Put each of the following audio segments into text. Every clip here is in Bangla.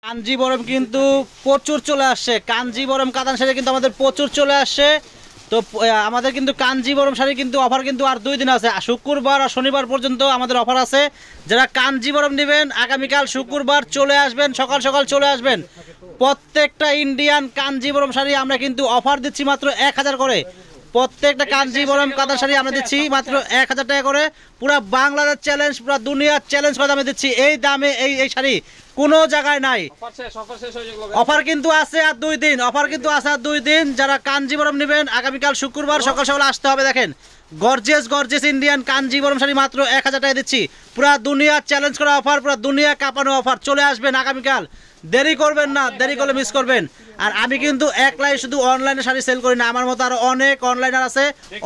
কাঞ্জিবরম কিন্তু প্রচুর চলে আসছে, কাঞ্জিবরম কাতান শাড়ি কিন্তু আমাদের প্রচুর চলে আসছে। তো আমাদের কিন্তু কাঞ্জিবরম শাড়ি কিন্তু অফার কিন্তু আর 2 দিন আছে, শুক্রবার আর শনিবার পর্যন্ত আমাদের অফার আছে। যারা কাঞ্জিবরম নেবেন আগামীকাল শুক্রবার চলে আসবেন, সকাল সকাল চলে আসবেন। প্রত্যেকটা ইন্ডিয়ান কাঞ্জিবরম শাড়ি আমরা কিন্তু অফার দিচ্ছি মাত্র 1000 করে। প্রত্যেকটা কাঞ্জিবরম কাতান শাড়ি আমরা দিচ্ছি মাত্র 1000 টাকা করে। পুরো বাংলাদেশ চ্যালেঞ্জ, পুরো দুনিয়ার চ্যালেঞ্জ করে দামে দিচ্ছি। এই দামে এই শাড়ি কোনো জায়গায় নাই। অফার কিন্তু আছে আর 2 দিন, অফার কিন্তু আছে আর 2 দিন। যারা কাঞ্জিবরম নেবেন আগামীকাল শুক্রবার সকাল সকাল আসতে হবে। দেখেন গর্জিয়াস ইন্ডিয়ান কাঞ্জিবরম শাড়ি মাত্র 1000 টাকা দিচ্ছি। পুরো দুনিয়ার চ্যালেঞ্জ করা অফার, পুরো দুনিয়া কাঁপানো অফার। চলে আসবেন আগামীকাল, দেরি করবেন না, দেরি করলে মিস করবেন। আর আমি কিন্তু একলাই শুধু অনলাইনে শাড়ি সেল করি না, আমার মতো আরো অনেক অনলাইনার আছে,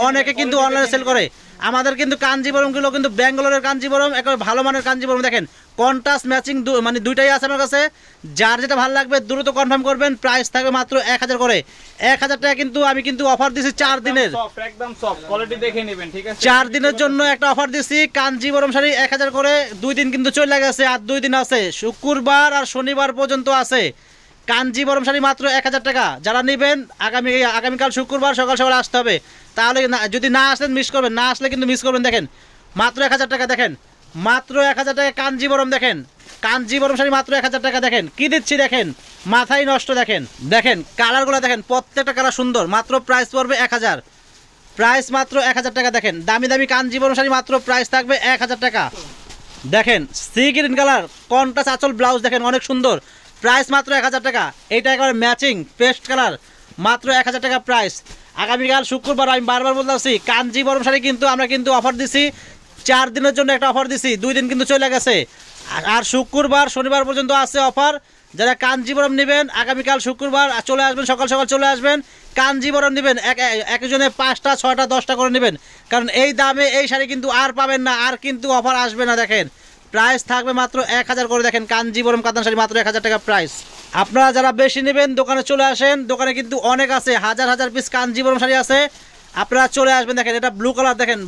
অনেকে কিন্তু অনলাইনে সেল করে। আমাদের কিন্তু কাঞ্জিবরমগুলো কিন্তু ব্যাঙ্গালোরের কাঞ্জিবরম, একেবারে ভালো মানের কাঞ্জিবরম। দেখেন কন্ট্রাস্ট ম্যাচিং মানে দুইটাই আছে আমার কাছে। যার যেটা ভালো লাগবে দ্রুত কনফার্ম করবেন। প্রাইস থাকবে মাত্র 1000 করে। 1000 টাকা কিন্তু আমি কিন্তু অফার দিছি 4 দিনের, একদম সফট কোয়ালিটি দেখে নেবেন, ঠিক আছে? 4 দিনের জন্য একটা অফার দিছি কাঞ্জিবরম শাড়ি 1000 করে। 2 দিন কিন্তু চলে গেছে, আর 2 দিন আছে, শুক্রবার আর শনিবার পর্যন্ত আছে। কাঞ্জিবরম শাড়ি মাত্র 1000 টাকা। যারা নেবেন আগামীকাল শুক্রবার সকাল সকাল আসতে হবে। তাহলে যদি না আসলেন মিস করবেন, না আসলে কিন্তু মিস করবেন। দেখেন মাত্র 1000 টাকা, দেখেন মাত্র 1000 টাকা কাঞ্জিবরম। দেখেন কাঞ্জিবরম শাড়ি মাত্র 1000 টাকা। দেখেন কি দিচ্ছি, দেখেন মাথায় নষ্ট। দেখেন দেখেন কালারগুলো দেখেন, প্রত্যেকটা কালার সুন্দর। মাত্র প্রাইস পড়বে 1000, প্রাইস মাত্র 1000 টাকা। দেখেন দামি দামি কাঞ্জিবরম শাড়ি মাত্র প্রাইস থাকবে 1000 টাকা। দেখেন সি গ্রিন কালার কন্ট্রাস্ট আঁচল ব্লাউজ, দেখেন অনেক সুন্দর। প্রাইস মাত্র 1000 টাকা। এইটা একেবারে ম্যাচিং পেস্ট কালার, মাত্র 1000 টাকা প্রাইস। আগামীকাল শুক্রবার আমি বারবার বলতেছি কাঞ্জিবরম শাড়ি কিন্তু আমরা কিন্তু অফার দিছি 4 দিনের জন্য একটা অফার দিছি। 2 দিন কিন্তু চলে গেছে, আর শুক্রবার শনিবার পর্যন্ত আছে অফার। যারা কাঞ্জিবরম নেবেন আগামীকাল শুক্রবার চলে আসবেন, সকাল সকাল চলে আসবেন। কাঞ্জিবরম নেবেন একজনে 5টা 6টা 10টা করে নেবেন, কারণ এই দামে এই শাড়ি কিন্তু আর পাবেন না, আর কিন্তু অফার আসবে না। দেখেন প্রাইস থাকবে মাত্র 1000 করে। দেখেন কাঞ্জিবরম কাতান শাড়ি মাত্র 1000 টাকা প্রাইস। আপনারা যারা বেশি নেবেন দোকানে চলে আসেন, দোকানে কিন্তু অনেক আছে, হাজার হাজার পিস কাঞ্জিবরম শাড়ি আছে। আপনারা চলে আসবেন। দেখেন এটা ব্লু কালার, দেখেন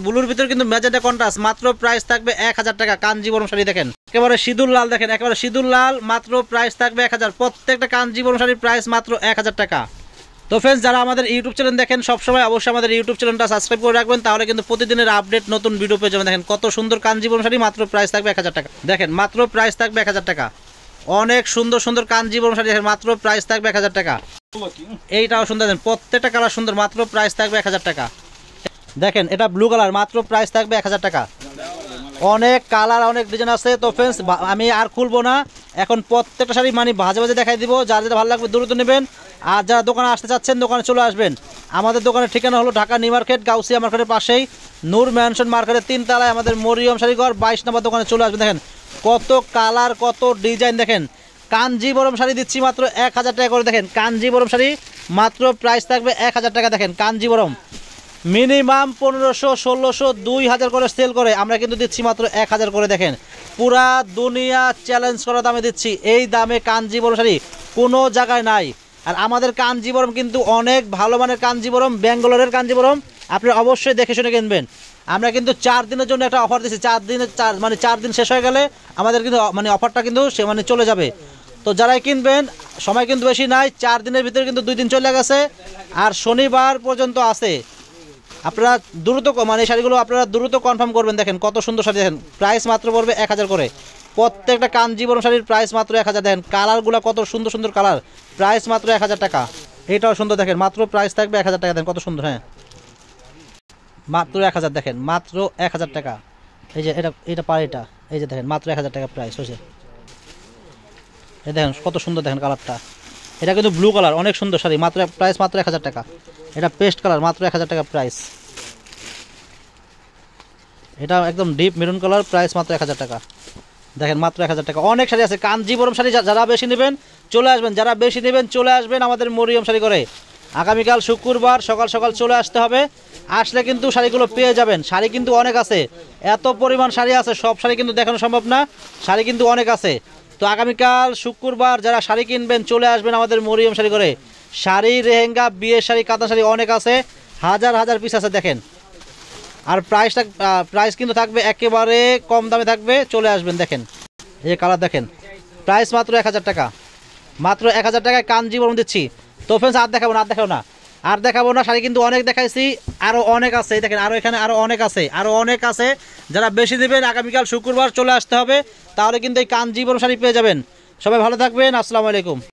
ব্লুর ভিতরে কিন্তু ম্যাজেন্টা কন্ট্রাস্ট। মাত্র প্রাইস থাকবে 1000 টাকা কাঞ্জিবরম শাড়ি। দেখেন একেবারে সিঁদুর লাল, দেখেন একেবারে সিঁদুর লাল, মাত্র প্রাইস থাকবে 1000। প্রত্যেকটা কাঞ্জিবরম শাড়ির প্রাইস মাত্র 1000 টাকা। তো ফ্রেন্ডস, যারা আমাদের ইউটিউব চ্যানেল দেখেন সবসময় অবশ্যই আমাদের ইউটিউব চ্যানেলটা সাবস্ক্রাইব করে রাখবেন, তাহলে কিন্তু প্রতিদিনের আপডেট নতুন ভিডিও পেয়ে যাবেন। দেখেন কত সুন্দর কাঞ্জিবরম শাড়ি, মাত্র প্রাইস থাকবে 1000 টাকা। দেখেন মাত্র প্রাইস থাকবে 1000 টাকা। অনেক সুন্দর সুন্দর কাঞ্জিবরম শাড়ি, দেখেন মাত্র প্রাইস থাকবে 1000 টাকা। এইটাও সুন্দর, দেখেন প্রত্যেকটা কালার সুন্দর, মাত্র প্রাইস থাকবে 1000 টাকা। দেখেন এটা ব্লু কালার, মাত্র প্রাইস থাকবে 1000 টাকা। অনেক কালার অনেক ডিজাইন আছে। তো ফ্রেন্ডস আমি আর খুলবো না, এখন প্রত্যেকটা শাড়ি মানে ভাজে ভাজে দেখাই দিব। যার যেটা ভালো লাগবে দ্রুত নেবেন। আর যারা দোকানে আসতে চাচ্ছেন দোকানে চলে আসবেন। আমাদের দোকানের ঠিকানা হলো ঢাকা নিউ মার্কেট, গাউসিয়া মার্কেটের পাশেই নূর ম্যানশন মার্কেটের 3 তলায় আমাদের মরিয়ম শাড়িঘর 22 নম্বর দোকানে চলে আসবেন। দেখেন কত কালার কত ডিজাইন। দেখেন কাঞ্জিবরম শাড়ি দিচ্ছি মাত্র 1000 টাকা করে। দেখেন কাঞ্জিবরম শাড়ি মাত্র প্রাইস থাকবে 1000 টাকা। দেখেন কাঞ্জিবরম মিনিমাম 1500 1600 2000 করে সেল করে, আমরা কিন্তু দিচ্ছি মাত্র 1000 করে। দেখেন পুরা দুনিয়া চ্যালেঞ্জ করা দামে দিচ্ছি। এই দামে কাঞ্জিবরম শাড়ি কোনো জায়গায় নাই। আর আমাদের কাঞ্জিবরম কিন্তু অনেক ভালো মানের কাঞ্জিবরম, ব্যাঙ্গালোরের কাঞ্জিবরম। আপনারা অবশ্যই দেখে শুনে কিনবেন। আমরা কিন্তু 4 দিনের জন্য একটা অফার দিচ্ছি। 4 দিন শেষ হয়ে গেলে আমাদের কিন্তু মানে অফারটা কিন্তু সে মানে চলে যাবে। তো যারাই কিনবেন, সময় কিন্তু বেশি নাই, 4 দিনের ভিতরে কিন্তু 2 দিন চলে গেছে, আর শনিবার পর্যন্ত আছে। আপনারা দ্রুত মানে শাড়িগুলো আপনারা দ্রুত কনফার্ম করবেন। দেখেন কত সুন্দর শাড়ি, দেখেন প্রাইস মাত্র পড়বে 1000 করে। প্রত্যেকটা কাঞ্জিবরম শাড়ির প্রাইস মাত্র 1000। দেখেন কালারগুলো কত সুন্দর সুন্দর কালার, প্রাইস মাত্র 1000 টাকা। এইটাও সুন্দর, দেখেন মাত্র প্রাইস থাকবে 1000 টাকা। দেখেন কত সুন্দর, হ্যাঁ মাত্র 1000। দেখেন মাত্র 1000 টাকা। এই যে এটা পাড়িটা, এই যে দেখেন মাত্র 1000 টাকা প্রাইস হয়েছে। এই দেখেন কত সুন্দর, দেখেন কালারটা। এটা কিন্তু ব্লু কালার, অনেক সুন্দর শাড়ি, মাত্র প্রাইস মাত্র 1000 টাকা। এটা পেস্ট কালার, মাত্র 1000 টাকা প্রাইস। এটা একদম ডিপ মেরুন কালার, প্রাইস মাত্র 1000 টাকা। দেখেন মাত্র 1000 টাকা। অনেক শাড়ি আছে কাঞ্জিবরম শাড়ি, যারা বেশি নেবেন চলে আসবেন, যারা বেশি নেবেন চলে আসবেন আমাদের মরিয়ম শাড়ি করে। আগামীকাল শুক্রবার সকাল সকাল চলে আসতে হবে। আসলে কিন্তু শাড়িগুলো পেয়ে যাবেন। শাড়ি কিন্তু অনেক আছে, এত পরিমাণ শাড়ি আছে, সব শাড়ি কিন্তু দেখানো সম্ভব না, শাড়ি কিন্তু অনেক আছে। তো আগামীকাল শুক্রবার যারা শাড়ি কিনবেন চলে আসবেন আমাদের মরিয়ম শাড়ি করে। শাড়ি, লেহেঙ্গা, বিয়ের শাড়ি, কাতান শাড়ি অনেক আছে, হাজার হাজার পিস আছে। দেখেন আর প্রাইস কিন্তু থাকবে একেবারে কম দামে থাকবে, চলে আসবেন। দেখেন এই যে কালার, দেখেন প্রাইস মাত্র 1000 টাকা, মাত্র 1000 টাকায় কাঞ্জিবরম দিচ্ছি। তো ফ্রেন্ডস আর দেখাবো না, আর দেখাবো না শাড়ি কিন্তু অনেক দেখাইছি, আরও অনেক আছে। এই দেখেন আরও এখানে আরও অনেক আছে। যারা বেশি নেবেন আগামীকাল শুক্রবার চলে আসতে হবে, তাহলে কিন্তু এই কাঞ্জিবরম শাড়ি পেয়ে যাবেন। সবাই ভালো থাকবেন, আসসালামু আলাইকুম।